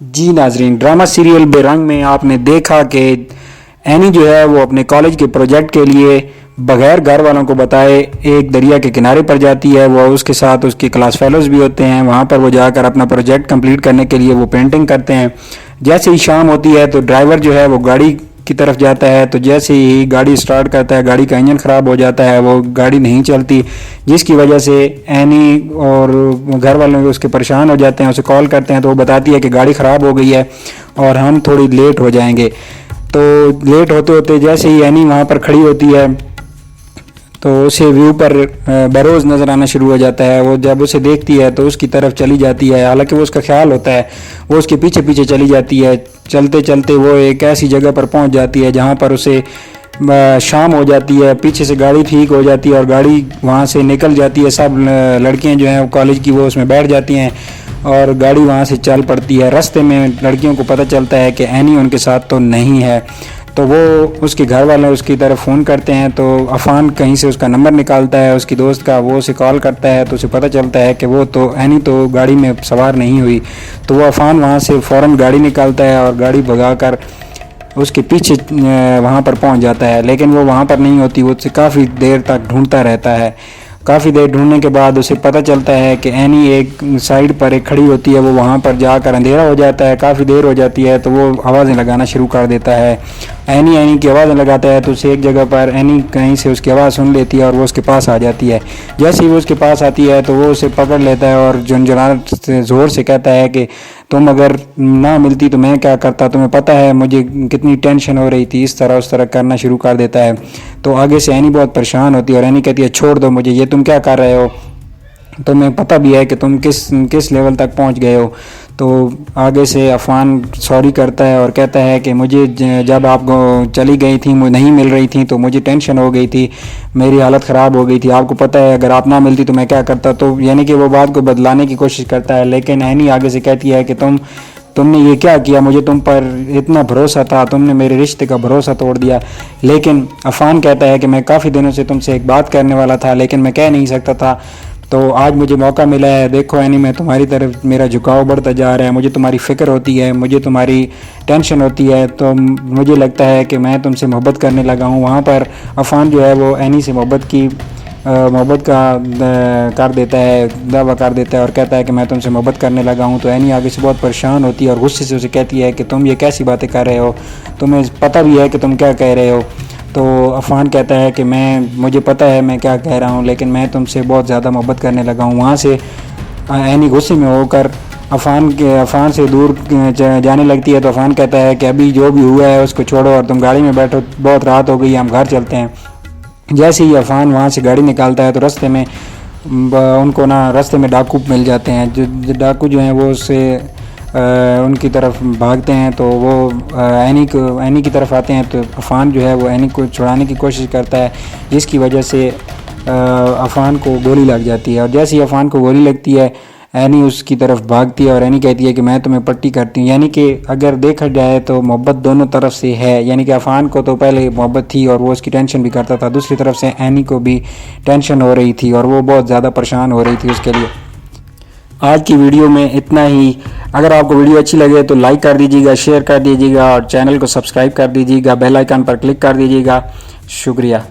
जी नाजरीन, drama serial बेरंग में आपने देखा कि एनी जो है वो अपने कॉलेज के प्रोजेक्ट के लिए बगैर घर वालों को बताए एक दरिया के किनारे पर जाती है। वो उसके साथ उसके क्लास फेलोज भी होते हैं। वहाँ पर वो जाकर अपना प्रोजेक्ट कंप्लीट करने के लिए वो पेंटिंग करते हैं। जैसे ही शाम होती है तो ड्राइवर जो है वो गाड़ी की तरफ जाता है। तो जैसे ही गाड़ी स्टार्ट करता है, गाड़ी का इंजन ख़राब हो जाता है, वो गाड़ी नहीं चलती, जिसकी वजह से एनी और घर वाले उसके परेशान हो जाते हैं। उसे कॉल करते हैं तो वो बताती है कि गाड़ी ख़राब हो गई है और हम थोड़ी लेट हो जाएंगे। तो लेट होते होते जैसे ही एनी वहाँ पर खड़ी होती है तो उसे व्यू पर बरोज़ नज़र आना शुरू हो जाता है। वो जब उसे देखती है तो उसकी तरफ चली जाती है, हालांकि वो उसका ख्याल होता है। वो उसके पीछे पीछे चली जाती है। चलते चलते वो एक ऐसी जगह पर पहुंच जाती है जहां पर उसे शाम हो जाती है। पीछे से गाड़ी ठीक हो जाती है और गाड़ी वहां से निकल जाती है। सब लड़कियां जो हैं कॉलेज की वो उसमें बैठ जाती हैं और गाड़ी वहाँ से चल पड़ती है। रास्ते में लड़कियों को पता चलता है कि एनी उनके साथ तो नहीं है। तो वो उसके घर वाले उसकी तरफ फ़ोन करते हैं। तो अफ़ान कहीं से उसका नंबर निकालता है उसकी दोस्त का, वो उसे कॉल करता है। तो उसे पता चलता है कि वो तो एनी तो गाड़ी में सवार नहीं हुई। तो वो अफ़ान वहाँ से फ़ौरन गाड़ी निकालता है और गाड़ी भगाकर उसके पीछे वहाँ पर पहुँच जाता है। लेकिन वो वहाँ पर नहीं होती। वो उसे काफ़ी देर तक ढूंढता रहता है। काफ़ी देर ढूंढने के बाद उसे पता चलता है कि एनी एक साइड पर एक खड़ी होती है। वो वहाँ पर जाकर अंधेरा हो जाता है, काफ़ी देर हो जाती है। तो वो आवाज़ें लगाना शुरू कर देता है। एनी एनी की आवाज़ें लगाता है तो उसे एक जगह पर एनी कहीं से उसकी आवाज़ सुन लेती है और वो उसके पास आ जाती है। जैसे ही वो उसके पास आती है तो वो उसे पकड़ लेता है और झुंझुना ज़ोर से कहता है कि तुम अगर ना मिलती तो मैं क्या करता, तुम्हें पता है मुझे कितनी टेंशन हो रही थी। इस तरह उस तरह करना शुरू कर देता है। तो आगे से एनी बहुत परेशान होती है और एनी कहती है छोड़ दो मुझे, ये तुम क्या कर रहे हो, तुम्हें पता भी है कि तुम किस लेवल तक पहुंच गए हो। तो आगे से अफ़ान सॉरी करता है और कहता है कि मुझे जब आप चली गई थी, मुझे नहीं मिल रही थी तो मुझे टेंशन हो गई थी, मेरी हालत ख़राब हो गई थी। आपको पता है अगर आप ना मिलती तो मैं क्या करता। तो यानी कि वो बात को बदलाने की कोशिश करता है। लेकिन एनी आगे से कहती है कि तुमने ये क्या किया, मुझे तुम पर इतना भरोसा था, तुमने मेरे रिश्ते का भरोसा तोड़ दिया। लेकिन अफ़ान कहता है कि मैं काफ़ी दिनों से तुमसे एक बात करने वाला था लेकिन मैं कह नहीं सकता था। तो आज मुझे मौका मिला है। देखो एनी, मैं तुम्हारी तरफ मेरा झुकाव बढ़ता जा रहा है। मुझे तुम्हारी फ़िक्र होती है, मुझे तुम्हारी टेंशन होती है। तो मुझे लगता है कि मैं तुमसे मोहब्बत करने लगा हूँ। वहाँ पर अफ़ान जो है वो एनी से मोहब्बत का कर देता है, दावा कर देता है और कहता है कि मैं तुमसे मोहब्बत करने लगा हूँ। तो एनी आगे से बहुत परेशान होती है और गुस्से से उसे कहती है कि तुम ये कैसी बातें कर रहे हो, तुम्हें पता भी है कि तुम क्या कह रहे हो। तो अफ़ान कहता है कि मुझे पता है मैं क्या कह रहा हूँ, लेकिन मैं तुमसे बहुत ज़्यादा मोहब्बत करने लगा हूँ। वहाँ से एनी गुस्से में होकर अफ़ान से दूर जाने लगती है। तो अफ़ान कहता है कि अभी जो भी हुआ है उसको छोड़ो और तुम गाड़ी में बैठो, बहुत रात हो गई, हम घर चलते हैं। जैसे ही अफ़ान वहाँ से गाड़ी निकालता है तो रास्ते में उनको रास्ते में डाकू मिल जाते हैं। जो डाकू जो हैं वो उससे उनकी तरफ भागते हैं। तो वो एनी की तरफ आते हैं। तो अफ़ान जो है वो एनी को छुड़ाने की कोशिश करता है, जिसकी वजह से अफ़ान को गोली लग जाती है। और जैसे ही अफ़ान को गोली लगती है एनी उसकी तरफ भागती है और एनी कहती है कि मैं तुम्हें पट्टी करती हूँ। यानी कि अगर देखा जाए तो मोहब्बत दोनों तरफ से है। यानी कि अफ़ान को तो पहले मोहब्बत थी और वो उसकी टेंशन भी करता था, दूसरी तरफ से एनी को भी टेंशन हो रही थी और वो बहुत ज़्यादा परेशान हो रही थी उसके लिए। आज की वीडियो में इतना ही। अगर आपको वीडियो अच्छी लगे तो लाइक कर दीजिएगा, शेयर कर दीजिएगा और चैनल को सब्सक्राइब कर दीजिएगा, बेल आइकन पर क्लिक कर दीजिएगा। शुक्रिया।